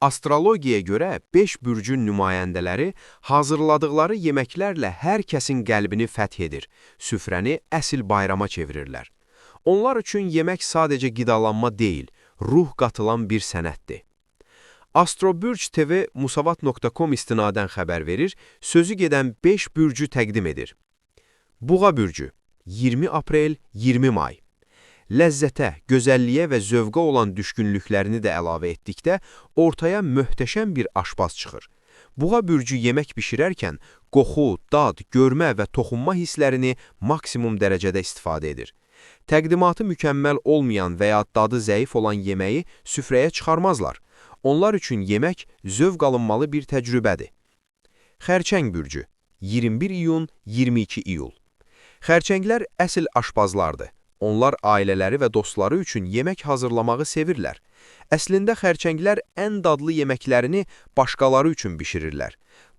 Astrologiyaya görə 5 bürcün nümayəndələri hazırladıkları yeməklərlə hər kəsin qəlbini fəth edir, süfrəni əsl bayrama çevirirlər. Onlar üçün yemək sadəcə qidalanma deyil, ruh qatılan bir sənətdir. Astrobürc TV musavat.com istinadən xəbər verir, sözü gedən 5 bürcü təqdim edir. Buğa bürcü, 20 aprel, 20 may. Ləzzətə, gözəlliyə və zövqa olan düşkünlüklərini də əlavə etdikdə ortaya möhtəşəm bir aşpaz çıxır. Buğa bürcü yemək bişirərkən qoxu, dad, görmə və toxunma hisslərini maksimum dərəcədə istifadə edir. Təqdimatı mükəmməl olmayan və ya dadı zəif olan yeməyi süfrəyə çıxarmazlar. Onlar üçün yemək zövq alınmalı bir təcrübədir. Xərçəng bürcü, 21 iyun, 22 iyul. Xərçənglər əsl aşpazlardır. Onlar ailələri və dostları üçün yemək hazırlamağı sevirlər. Əslində xərçənglər ən dadlı yeməklərini başqaları üçün bişirirlər.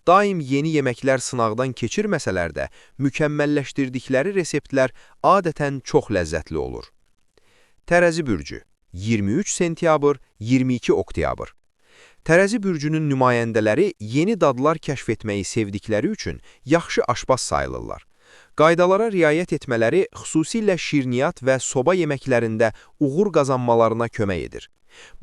Daim yeni yeməklər sınaqdan keçirməsələr də, mükəmməlləşdirdikləri reseptlər adətən çox ləzzətli olur. Tərəzi bürcü, 23 sentyabr, 22 oktyabr. Tərəzi bürcünün nümayəndələri yeni dadlar kəşf etməyi sevdikləri üçün yaxşı aşpaz sayılırlar. Qaydalara riayət etmələri xüsusilə şirniyyat və soba yeməklərində uğur qazanmalarına kömək edir.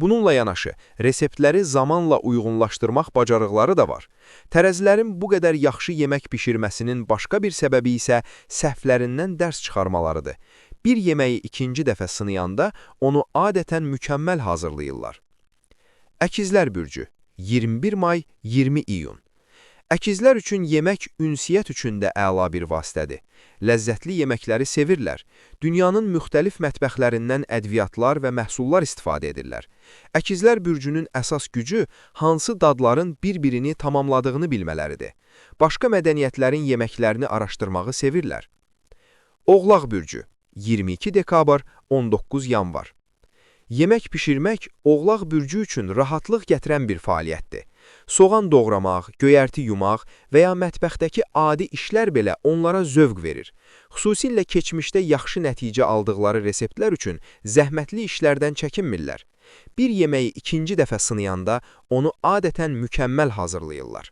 Bununla yanaşı, reseptləri zamanla uyğunlaşdırmaq bacarıqları da var. Tərəzilərin bu qədər yaxşı yemək bişirməsinin başqa bir səbəbi isə səhvlərindən dərs çıxarmalarıdır. Bir yeməyi ikinci dəfə sınayanda onu adətən mükəmməl hazırlayırlar. Əkizlər bürcü, 21 may, 20 iyun. Əkizlər üçün yemək ünsiyyət üçün də əla bir vasitədir. Ləzzətli yeməkləri sevirlər. Dünyanın müxtəlif mətbəxlərindən ədviyyatlar və məhsullar istifadə edirlər. Əkizlər bürcünün əsas gücü hansı dadların bir-birini tamamladığını bilmələridir. Başqa mədəniyyətlərin yeməklərini araşdırmağı sevirlər. Oğlaq bürcü, 22 dekabr, 19 yanvar. Yemək bişirmək Oğlaq bürcü üçün rahatlıq gətirən bir fəaliyyətdir. Soğan doğramaq, göyərti yumaq və ya mətbəxdəki adi işlər belə onlara zövq verir. Xüsusilə keçmişdə yaxşı nəticə aldıqları reseptlər üçün zəhmətli işlərdən çəkinmirlər. Bir yeməyi ikinci dəfə sınayanda onu adətən mükəmməl hazırlayırlar.